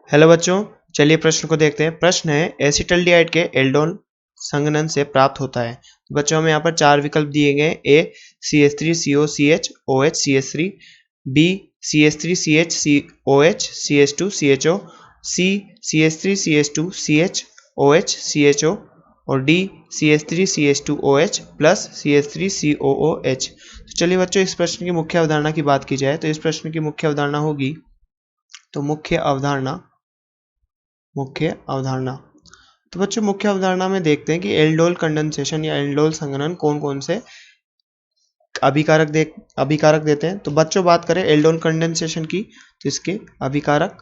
Hello बच्चों, चलिए प्रश्न को देखते हैं। प्रश्न है एसिटल्डिहाइड के एल्डोल संघनन से प्राप्त होता है। तो बच्चों हमें यहाँ पर चार विकल्प दिए गए। A CH3COCH OH CH3, B CH3CH OH CH2 CHO, C CH3CH2 CH OH CHO और D CH3CH2 OH plus CH3 COOH। तो चलिए बच्चों इस प्रश्न की मुख्य अवधारणा की बात की जाए तो इस प्रश्न की मुख्य अवधारणा होगी, तो मुख्य अवधारणा तो बच्चों मुख्य अवधारणा में देखते हैं कि एल्डोल कंडेंसेशन या एल्डोल संघनन कौन कौन से अभिकारक देते हैं। तो बच्चों बात करें एल्डोल कंडेंसेशन की, तो इसके अभिकारक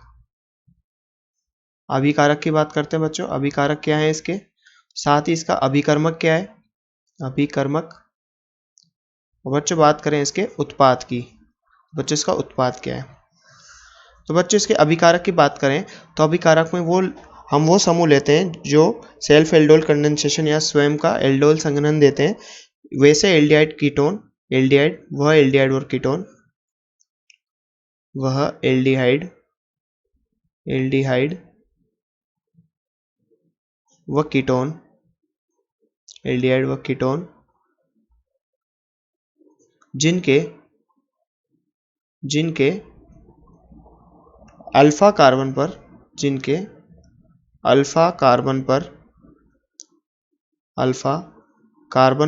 की बात करते हैं बच्चों। अभिकारक क्या है इसके, साथ ही इसका अभिकर्मक क्या है, अभिकर्मक। और बच्चों बात करें इसके उत्पाद की, बच्चों इसका उत्पाद क्या है। तो बच्चों इसके अभिकारक की बात करें तो अभिकारक में हम वो समूह लेते हैं जो सेल्फ एल्डोल कंडेंसेशन या स्वयं का एल्डोल संघनन देते हैं। वैसे एल्डिहाइड कीटोन, वह एल्डिहाइड और कीटोन, वह एल्डिहाइड व कीटोन, एल्डिहाइड व कीटोन जिनके अल्फा कार्बन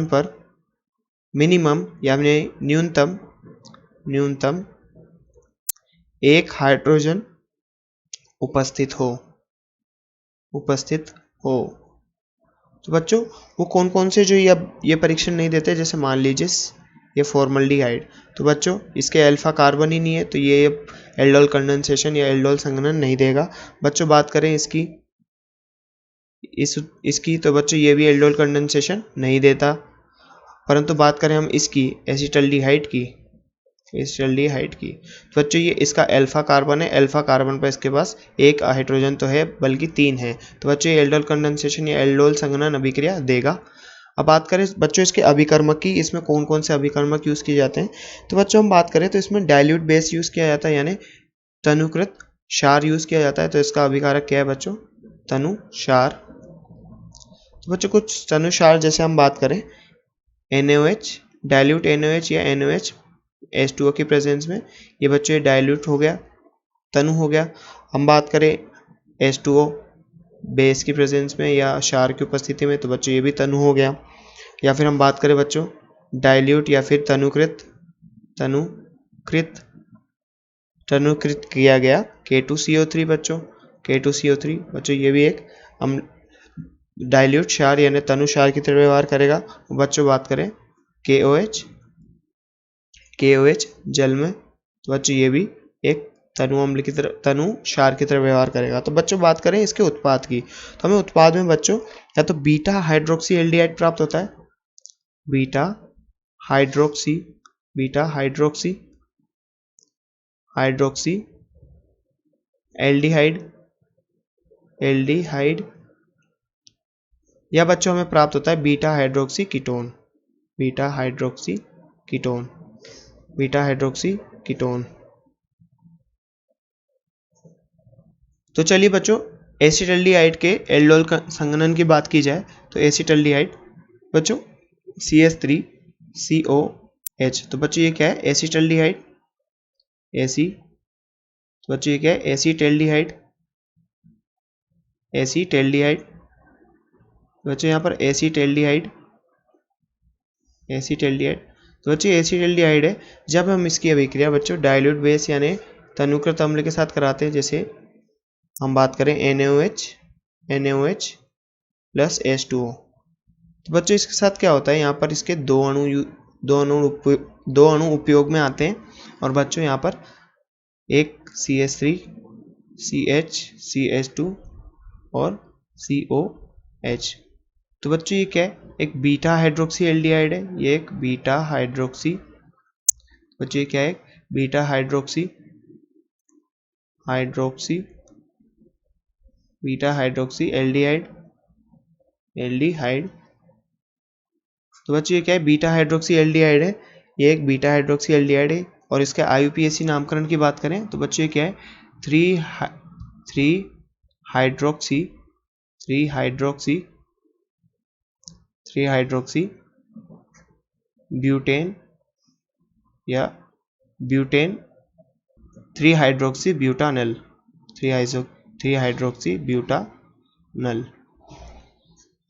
पर मिनिमम यानी न्यूनतम एक हाइड्रोजन उपस्थित हो। तो बच्चों वो कौन कौन से जो ये परीक्षण नहीं देते, जैसे मान लीजिए ये फॉर्मल्डिहाइड, तो बच्चों इसके अल्फा कार्बन ही नहीं है तो ये एल्डोल कंडेंसेशन या एल्डोल संघनन नहीं देगा। बच्चों बात करें इसकी तो बच्चों ये भी एल्डोल कंडेंसेशन नहीं देता। परंतु बात करें हम इसकी एसिटल्डिहाइड की, तो बच्चों ये इसका अल्फा कार्बन है, अल्फा कार्बन पर इसके पास एक हाइड्रोजन तो है बल्कि 3 है। तो बच्चों ये एल्डोल कंडेंसेशन या एल्डोल संघनन अभिक्रिया देगा। अब बात करें बच्चों इसके अभिकर्मक की, इसमें कौन कौन से अभिकर्मक यूज किए जाते हैं। तो बच्चों हम बात करें तो इसमें डाइल्यूट बेस यूज किया जाता है, यानी तनुकृत क्षार यूज किया जाता है। तो इसका अभिकारक क्या है बच्चों, तनुक्षार। तो बच्चों कुछ तनुक्षार जैसे हम बात करें NaOH, डाइल्यूट NaOH या NaOH H2O की प्रेजेंस में, ये बच्चों ये डाइल्यूट हो गया, तनु हो गया। हम बात करें H2O बेस की प्रेजेंस में या क्षार की उपस्थिति में, तो बच्चों ये भी तनु हो गया। या फिर हम बात करें बच्चों डाइल्यूट या फिर तनुकृत किया गया K2CO3 बच्चों, बच्चों ये भी एक हम डाइल्यूट क्षार यानी तनु क्षार की तरह व्यवहार करेगा। बच्चों बात करें KOH जल में, तो बच्चों ये भी एक तनु अम्ल की तरह, तनु क्षार की तरह व्यवहार करेगा। तो बच्चों बात करें इसके उत्पाद की, तो हमें उत्पाद में बच्चों या तो बीटा हाइड्रोक्सी एल्डिहाइड प्राप्त होता है, बीटा हाइड्रोक्सी एल्डिहाइड, या बच्चों हमें प्राप्त होता है बीटा हाइड्रोक्सी कीटोन। तो चलिए बच्चों एसिटल्डिहाइड के एल्डोल संघनन की बात की जाए तो एसिटल्डिहाइड बच्चों CH3COH, तो बच्चों ये क्या है एसिटल्डिहाइड, तो बच्चों ये क्या है एसिटल्डिहाइड, बच्चों यहाँ पर एसिटल्डिहाइड, तो बच्चों एसिटल्डिहाइड है। जब हम इसकी अभिक्रिया बच्चों डाइल्यूट बेस यानी तनुकृत अम्ल के साथ कराते हैं, जैसे हम बात करें NaOH प्लस H2O, तो बच्चों इसके साथ क्या होता है, यहाँ पर इसके दो अणु उपयोग में आते हैं और बच्चों यहाँ पर एक CH3 CH2 और COH। तो बच्चों ये क्या है, एक बीटा हाइड्रोक्सी एल्डिहाइड है, ये एक बीटा हाइड्रोक्सी, बच्चों ये क्या है बीटा हाइड्रोक्सी एल्डिहाइड। तो बच्चों ये क्या है बीटा हाइड्रोक्सी एल्डिहाइड है, ये एक बीटा हाइड्रोक्सी एल्डिहाइड है। और इसके IUPAC नामकरण की बात करें तो बच्चों ये क्या है 3 हाइड्रोक्सी ब्यूटेन या butane 3 hydroxy butanal 3 hydroxy butanal.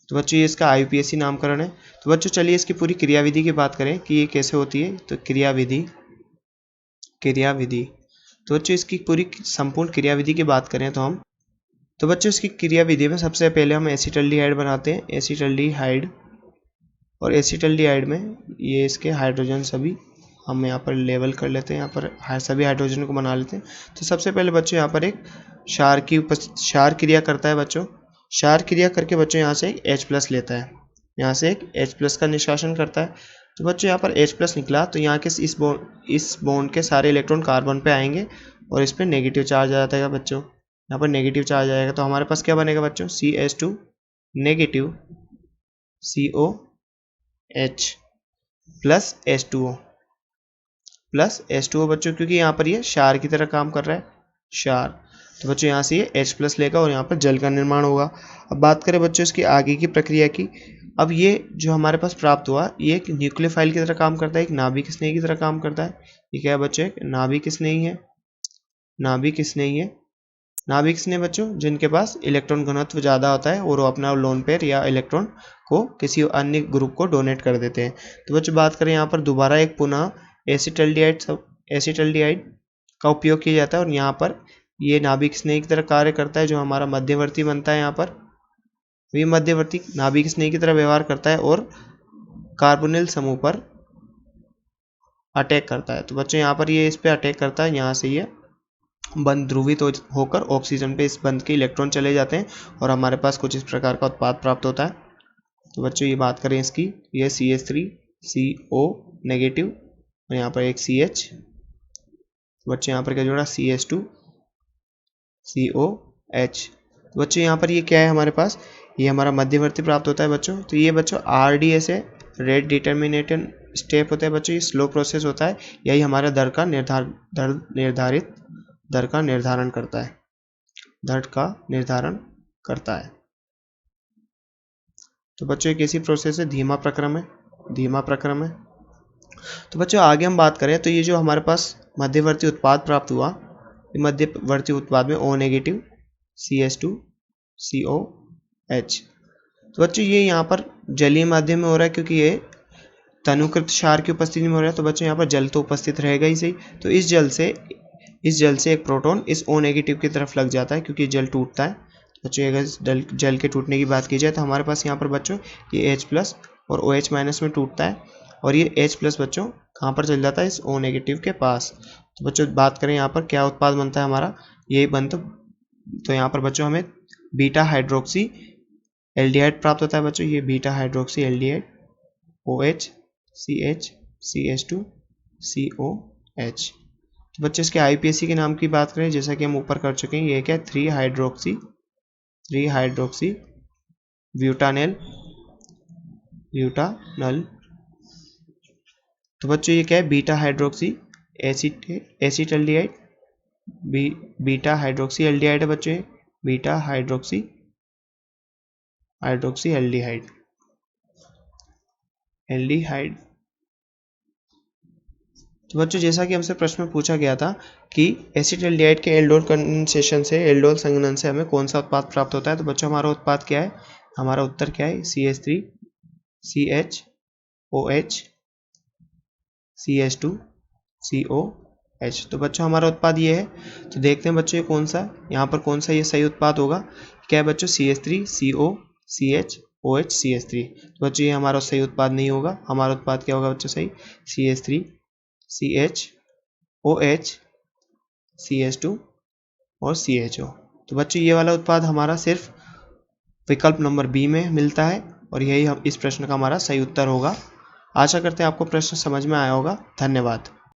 तो बच्चों ये इसका IUPAC नामकरण है। तो बच्चों चलिए इसकी पूरी क्रियाविधि की बात करें कि ये कैसे होती है। तो क्रियाविधि तो बच्चों इसकी पूरी संपूर्ण क्रियाविधि की बात करें तो बच्चों इसकी क्रियाविधि में सबसे पहले हम एसिटल्डिहाइड बनाते हैं, एसिटल्डिहाइड। और एसिटल्डिहाइड में ये इसके हाइड्रोजन सभी हम यहाँ पर लेवल कर लेते हैं, यहाँ पर सभी हाइड्रोजन को बना लेते हैं। तो सबसे पहले बच्चों यहाँ पर एक क्षार क्रिया करता है बच्चों। क्षार क्रिया करके बच्चों यहाँ से एक H+ लेता है, यहाँ से एक H+ का निष्कासन करता है। तो बच्चों यहाँ पर H+ निकला तो यहाँ के इस बॉन्ड के सारे इलेक्ट्रॉन कार्बन पे आएंगे और इस पर नेगेटिव चार्ज आ जाता है बच्चों। यहाँ पर नेगेटिव चार्ज आएगा तो हमारे पास क्या बनेगा बच्चों, CH2 negative COH plus H2O बच्चों, क्योंकि यहाँ पर ये क्षार की तरह काम कर रहा है, क्षार। तो बच्चों यहाँ से ये H+ लेगा और यहाँ पर जल का निर्माण होगा। अब बात करें बच्चों इसकी आगे की प्रक्रिया की। अब ये जो हमारे पास प्राप्त हुआ ये एक न्यूक्लियोफाइल की तरह काम करता है, एक नाभिक स्नेही की तरह काम करता है। ये क्या है बच्चों, एक नाभिक स्नेही है। नाभिक स्नेही बच्चों जिनके पास इलेक्ट्रॉन घनत्व ज़्यादा होता है और वो अपना लोन पेयर या इलेक्ट्रॉन को किसी अन्य ग्रुप को डोनेट कर देते हैं। तो बच्चों बात करें यहाँ पर दोबारा एक पुनः एसिटल्डिहाइड का उपयोग किया जाता है और यहाँ पर ये नाभिक स्नेही की तरह कार्य करता है। जो हमारा मध्यवर्ती बनता है यहाँ पर ये मध्यवर्ती नाभिक स्नेही की तरह व्यवहार करता है और कार्बोनिल समूह पर अटैक करता है। तो बच्चों यहाँ पर ये इस पे अटैक करता है, यहाँ से ये बंध ध्रुवित होकर ऑक्सीजन पे इस बंध के इलेक्ट्रॉन चले जाते हैं और हमारे पास कुछ इस प्रकार का उत्पाद प्राप्त होता है। तो बच्चों ये बात करें इसकी, ये CH3CO नेगेटिव और यहाँ पर एक CH। बच्चों यहाँ पर क्या जोड़ा, CH2COH। तो बच्चों यहाँ पर ये क्या है हमारे पास, ये हमारा मध्यवर्ती प्राप्त होता है बच्चों। तो ये बच्चों RDS है, रेट डिटर्मिनेशन स्टेप होता है बच्चों, ये स्लो प्रोसेस होता है। यही हमारा दर का निर्धारण करता है। तो बच्चों एक ऐसी प्रोसेस है, धीमा प्रक्रम है। तो बच्चों आगे हम बात करें तो ये जो हमारे पास मध्यवर्ती उत्पाद प्राप्त हुआ, मध्यवर्ती उत्पाद में O नेगेटिव CH2COH। तो बच्चों ये यहाँ पर जलीय माध्यम में हो रहा है क्योंकि ये तनुकृत क्षार की उपस्थिति में हो रहा है। तो बच्चों यहाँ पर जल तो उपस्थित रहेगा ही सही। तो इस जल से एक प्रोटॉन इस O नेगेटिव की तरफ लग जाता है क्योंकि जल टूटता है। बच्चों अगर जल के टूटने की बात की जाए तो हमारे पास यहाँ पर बच्चों ये H+ और OH- में टूटता है और ये H+ बच्चों कहाँ पर चल जाता है, इस O नेगेटिव के पास। तो बच्चों बात करें यहाँ पर क्या उत्पाद बनता है हमारा, यही बनता। तो यहाँ पर बच्चों हमें बीटा हाइड्रोक्सी एल्डिहाइड प्राप्त होता है बच्चों, ये beta hydroxy aldehyde OH CH CH2COH। तो बच्चों इसके IUPAC के नाम की बात करें, जैसा कि हम ऊपर कर चुके हैं, ये क्या है 3 हाइड्रोक्सी ब्यूटानल। तो बच्चों ये क्या है, beta hydroxy acetaldehyde, beta hydroxy aldehyde है बच्चों, बीटा हाइड्रोक्सी एल्डिहाइड। तो बच्चों जैसा कि हमसे प्रश्न में पूछा गया था कि एसिटल्डिहाइड के एल्डोल कंडेंसेशन से, एल्डोल संघनन से हमें कौन सा उत्पाद प्राप्त होता है। तो बच्चों हमारा उत्पाद क्या है, हमारा उत्तर क्या है, CH3 CHOH CH2 COH। तो बच्चों हमारा उत्पाद ये है। तो देखते हैं बच्चों ये कौन सा, यहाँ पर कौन सा ये सही उत्पाद होगा। क्या है बच्चों, CH3 CO CHOH CH3। तो बच्चों ये हमारा सही उत्पाद नहीं होगा। हमारा उत्पाद क्या होगा बच्चों सही, CH3 CHOH CH2 और CHO। तो बच्चों ये वाला उत्पाद हमारा सिर्फ विकल्प नंबर B में मिलता है और यही हम इस प्रश्न का हमारा सही उत्तर होगा। आशा करते हैं आपको प्रश्न समझ में आया होगा। धन्यवाद।